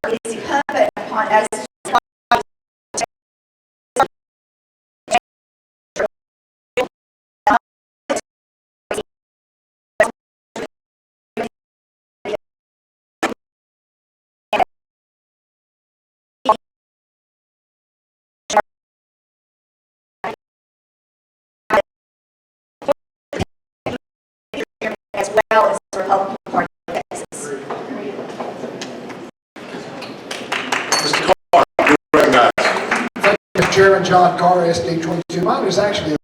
it is incumbent upon us to as well as the Republican Party of Texas. Mr. Carr, you're recognized. Thank you, Mr. Chairman. John Carr, SD 22. Mine is actually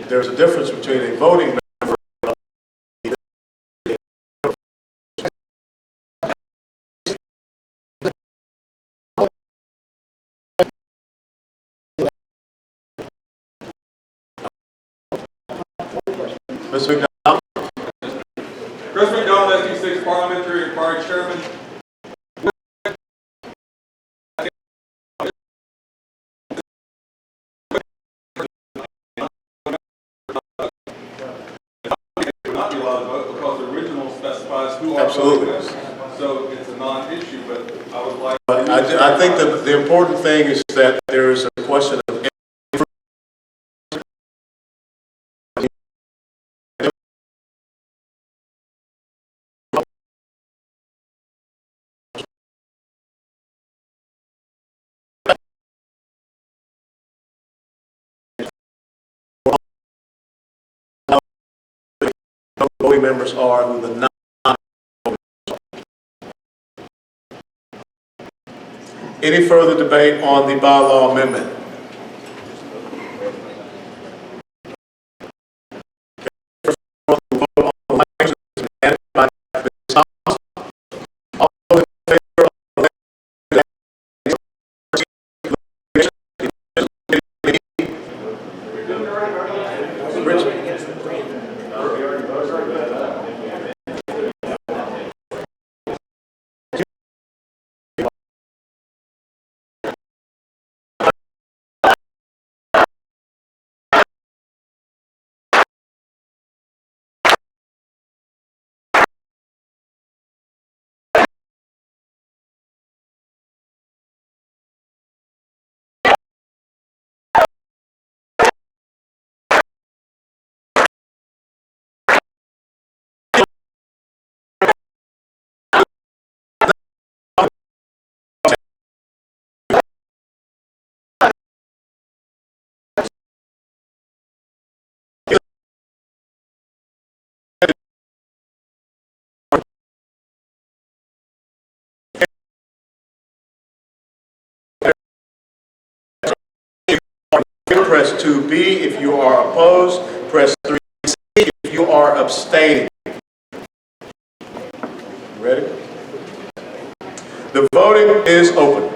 There's a difference between a voting member Ms. McDonald. Chris McDonald, SD6 Parliamentary Inquiry Chairman. Not be allowed to vote because the original specifies who are Absolutely. voting members. So it's a non-issue, but I would like. But I think the important thing is that there is a question of voting members are who the non. Any further debate on the bylaw amendment? Press 2B if you are opposed. Press 3C if you are abstaining. Ready? The voting is open.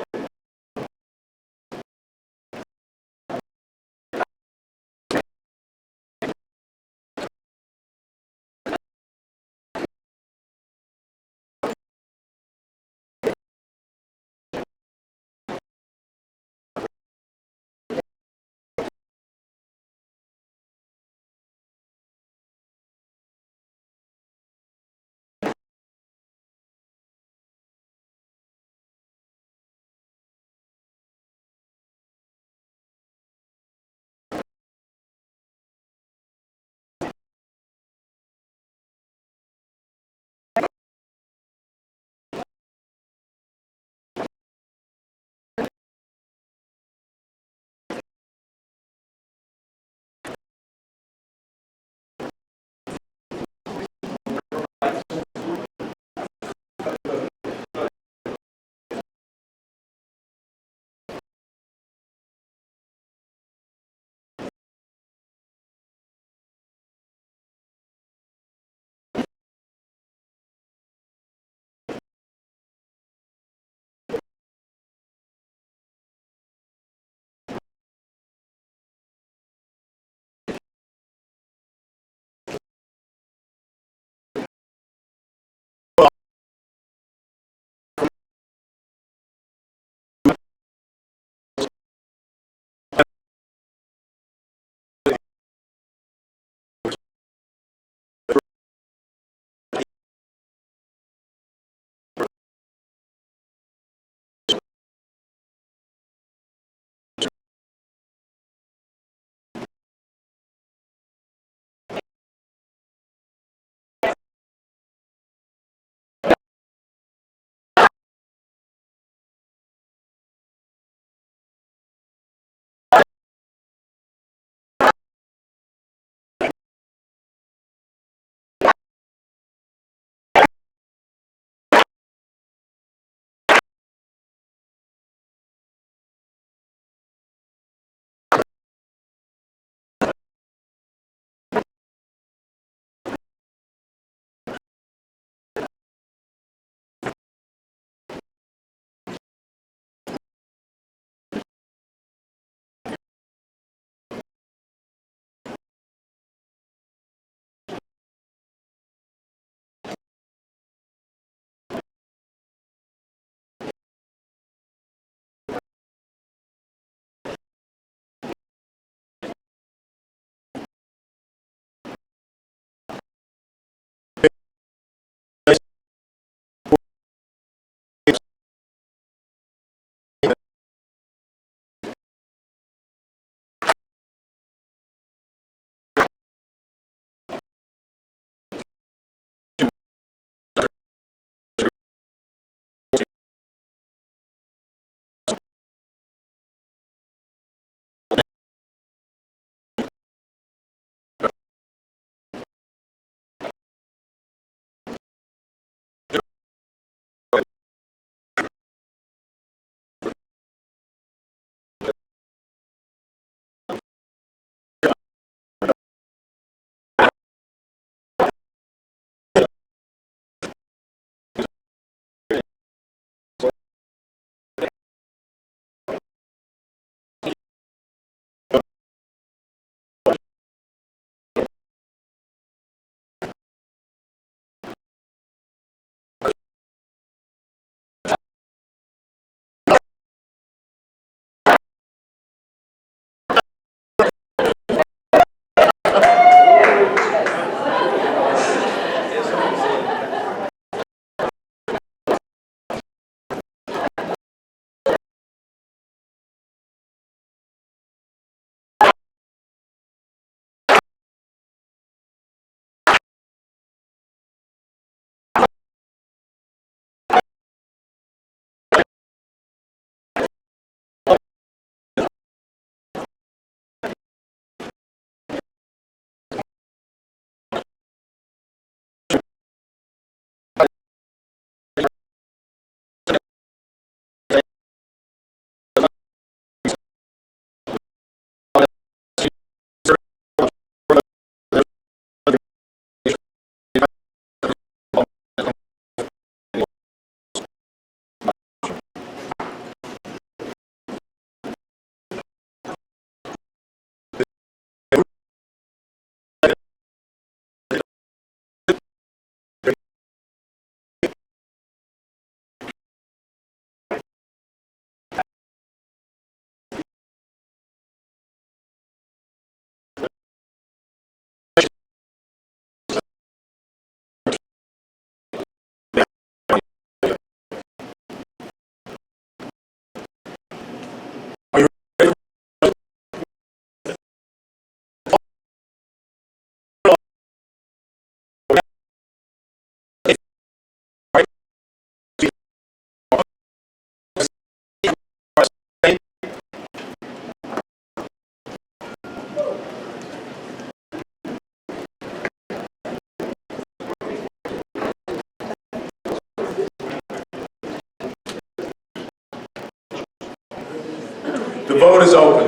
The vote is open.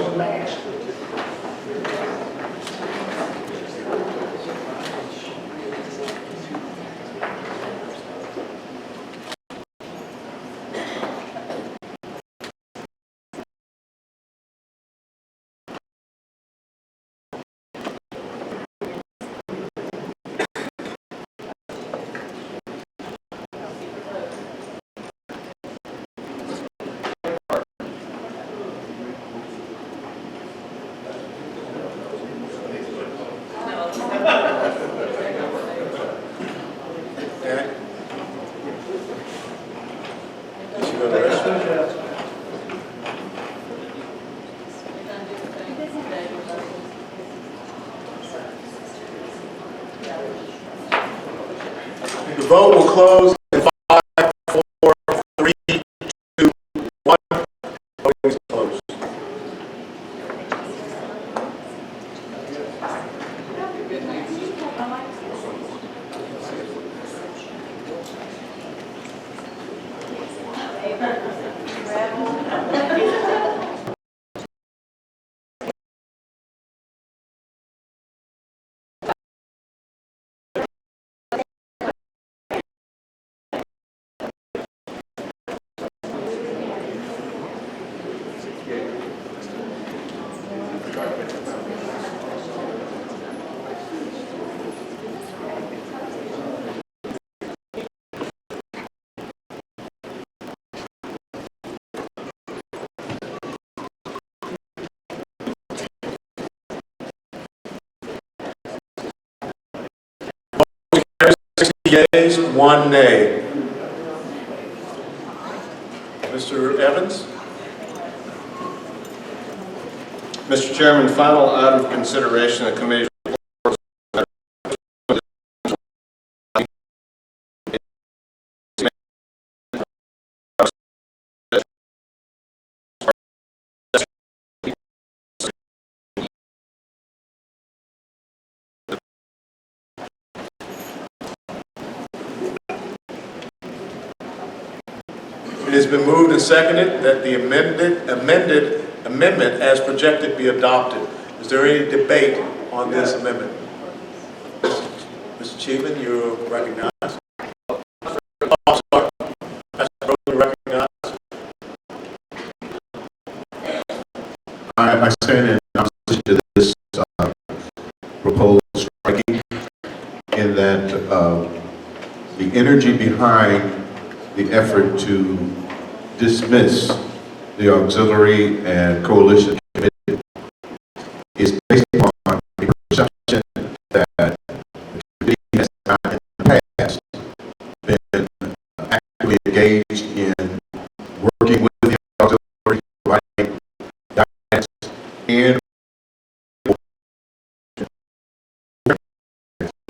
Okay. Did you go to the restroom? The vote will close in 5, 4, 3, 2, 1. Voting is closed. Yeas, 1 nay. Mr. Evans? Mr. Chairman, final out of consideration of committee reports. It has been moved and seconded that the amendment as projected be adopted. Is there any debate on this amendment? Mr. Cheeman, you're recognized. Oh, sorry. Pastor Rose, you're recognized. I stand in opposition to this proposed striking, in that the energy behind the effort to dismiss the auxiliary and coalition committee is based upon the perception that the committee has not in the past been actively engaged in working with the auxiliary, providing guidance, and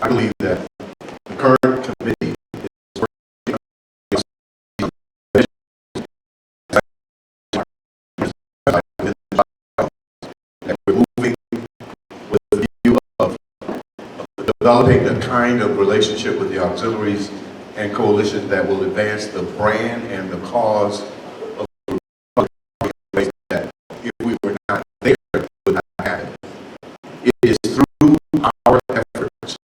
I believe that the current committee is working that we're moving with the view of developing the kind of relationship with the auxiliaries and coalition that will advance the brand and the cause of the Republic, that if we were not there, it would not happen. It is through our efforts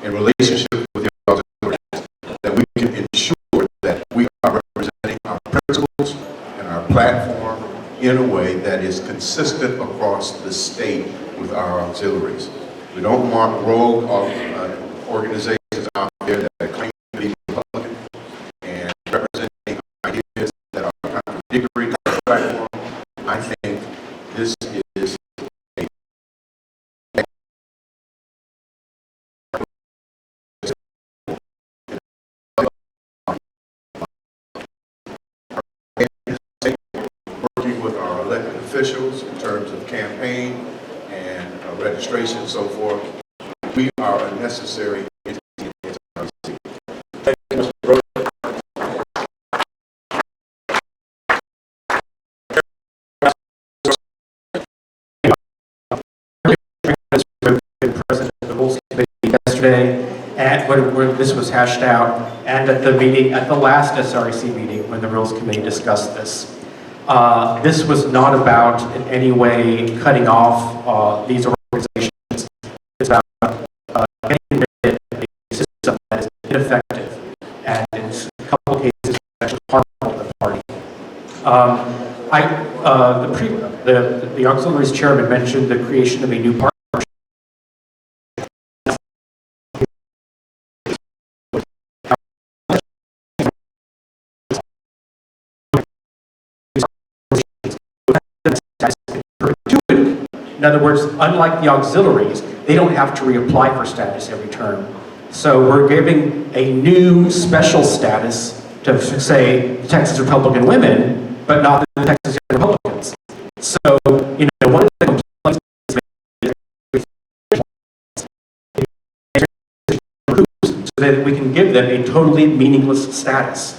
in relationship with the auxiliaries that we can ensure that we are representing our principles and our platform in a way that is consistent across the state with our auxiliaries. We don't want rogue organizations out there that claim to be Republican and representing ideas that are contradictory to our platform. I think this is a working with our elected officials in terms of campaign and registration and so forth. We are a necessary entity in this RC. Thank you, Mr. Rose. Been present at the Rules Committee yesterday, and where this was hashed out, and at the meeting, at the last SRC meeting when the Rules Committee discussed this. This was not about in any way cutting off these organizations. It's about getting rid of a system that is ineffective and in a couple of cases actually harmful to the party. The auxiliaries chairman mentioned the creation of a new partnership. In other words, unlike the auxiliaries, they don't have to reapply for status every term. So we're giving a new special status to, say, the Texas Republican women, but not the Texas Republicans. So, one of the complaints is so that we can give them a totally meaningless status.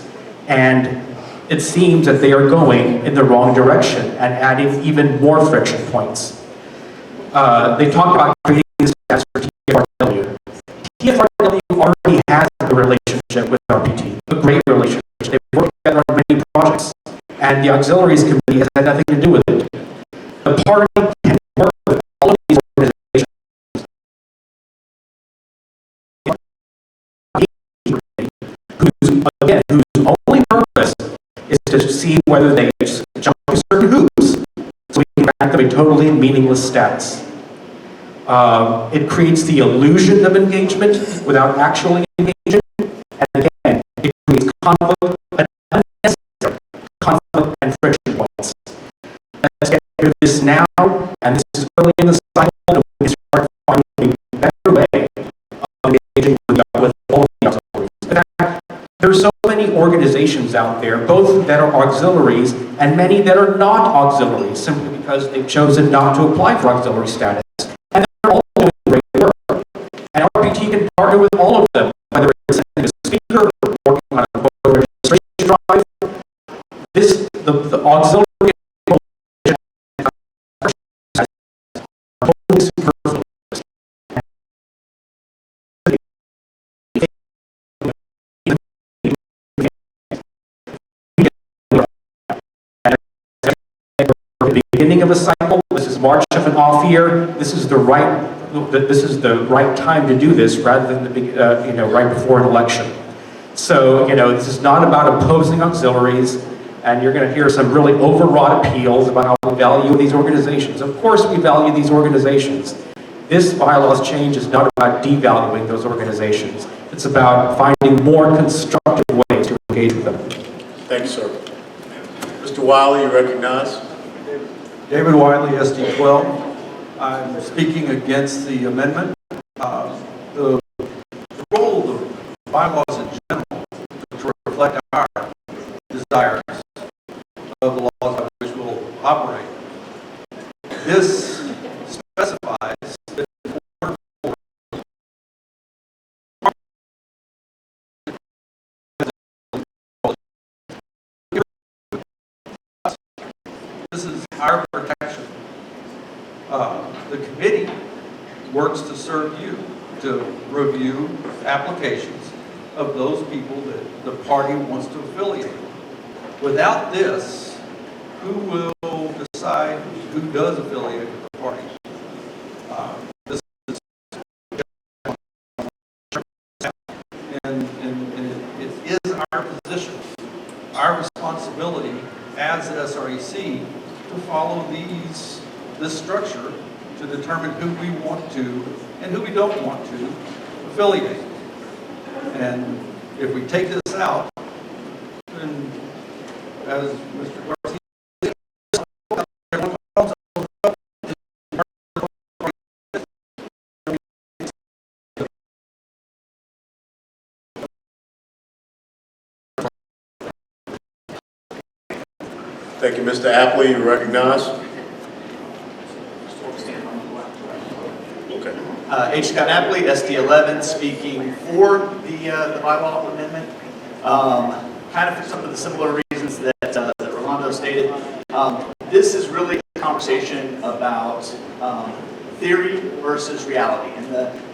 And it seems that they are going in the wrong direction and adding even more friction points. They talked about creating this status for TFRW. TFRW already has a relationship with RPT, a great relationship. They've worked together on many projects, and the Auxiliaries Committee has had nothing to do with it. The party can work with all of these organizations. Whose only purpose is to see whether they jump through certain hoops so we can grant them a totally meaningless status. It creates the illusion of engagement without actually engaging, and again, it creates conflict, unnecessary conflict and friction points. Let's get rid of this now, and this is early in the cycle, and we can start finding a better way of engaging with all of the auxiliaries. In fact, there are so many organizations out there, both that are auxiliaries and many that are not auxiliaries, simply because they've chosen not to apply for auxiliary status. And they're all doing great work. And RPT can partner with all of them, whether it's sending a speaker or working on a voter registration drive. The auxiliary are totally superfluous. The beginning of a cycle. This is March of an off year. This is the right time to do this, rather than right before an election. So this is not about opposing auxiliaries, and you're going to hear some really overwrought appeals about how we value these organizations. Of course, we value these organizations. This bylaws change is not about devaluing those organizations. It's about finding more constructive ways to engage with them. Thank you, sir. Mr. Wiley, you recognize? David Wiley, SD12. I'm speaking against the amendment. The role of the bylaws in general is to reflect our desires of the laws by which we'll operate. This specifies that this is our protection. The committee works to serve you, to review applications of those people that the party wants to affiliate with. Without this, who will decide who does affiliate with the party? This is and it is our position, our responsibility as the SREC to follow this structure to determine who we want to and who we don't want to affiliate. And if we take this out, then as Mr. Garcia said, Thank you, Mr. Apley. You recognize? H. Scott Apley, SD11, speaking for the bylaw amendment. Kind of for some of the similar reasons that Rolando stated. This is really a conversation about theory versus reality.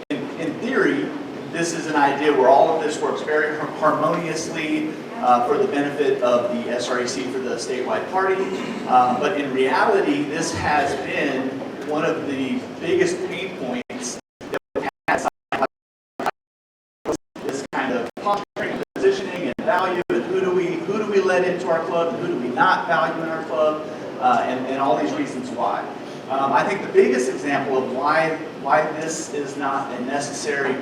In theory, this is an idea where all of this works very harmoniously for the benefit of the SREC for the statewide party. But in reality, this has been one of the biggest pain points that we've had. This kind of posturing, positioning, and value, and who do we let into our club, and who do we not value in our club, and all these reasons why. I think the biggest example of why this is not a necessary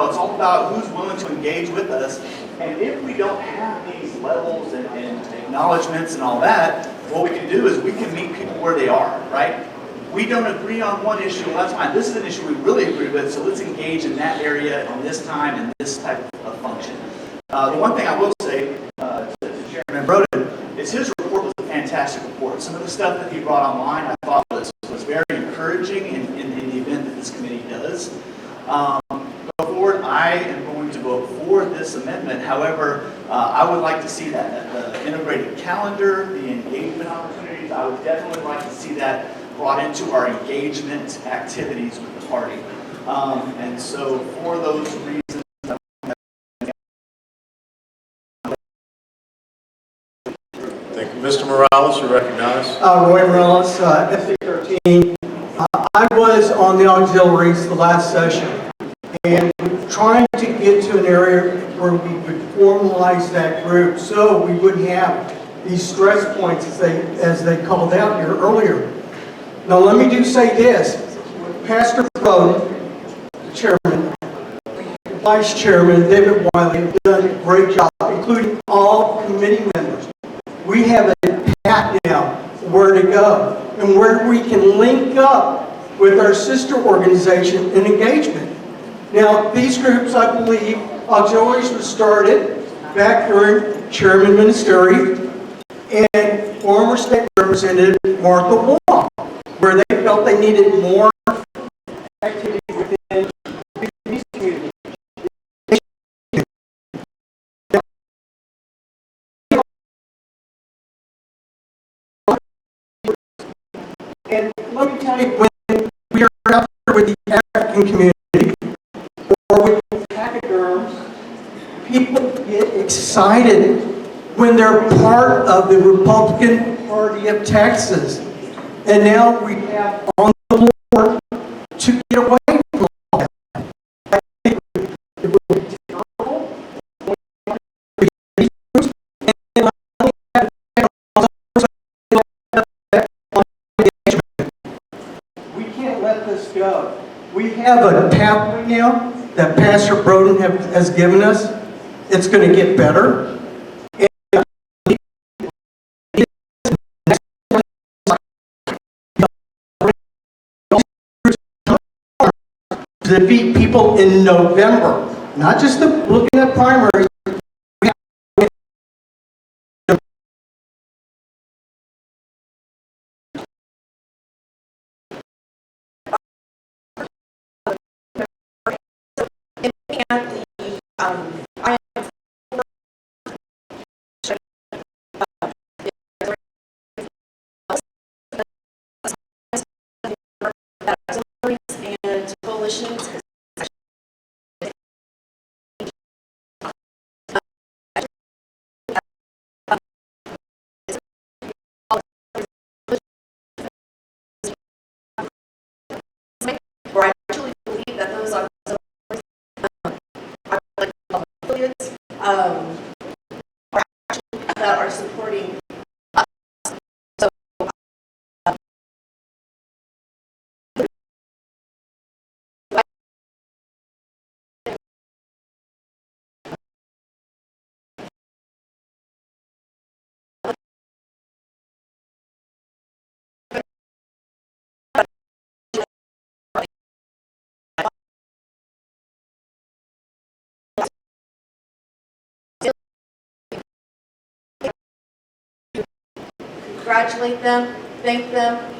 it's all about who's willing to engage with us. And if we don't have these levels and acknowledgments and all that, what we can do is we can meet people where they are, right? We don't agree on one issue, well, that's fine. This is an issue we really agree with, so let's engage in that area and this time and this type of function. The one thing I will say to Chairman Broden is his report was a fantastic report. Some of the stuff that he brought online I thought was very encouraging in the event that this committee does. I am going to vote for this amendment. However, I would like to see that the integrated calendar, the engagement opportunities, I would definitely like to see that brought into our engagement activities with the party. And so for those reasons, Thank you. Mr. Morales, you recognize. Roy Morales, FD 13. I was on the auxiliaries the last session, and trying to get to an area where we would formalize that group so we wouldn't have these stress points as they called out here earlier. Now let me do say this. Pastor Broden, the chairman, vice chairman, David Wiley have done a great job, including all committee members. We have a path now where to go and where we can link up with our sister organization in engagement. Now, these groups, I believe, auxiliaries were started back during Chairman Ministeri and former state representative Martha Wong, where they felt they needed more activity within these communities. And let me tell you, when we are out there with the African community, or with pachyderms, people get excited when they're part of the Republican Party of Texas. And now we have on the board to get away from all that. I think it would be terrible. We can't let this go. We have a pathway now that Pastor Broden has given us. It's going to get better. To defeat people in November, not just looking at primaries. And coalitions. Where I actually believe that those are like affiliates are actually that are supporting us. So congratulate them, thank them,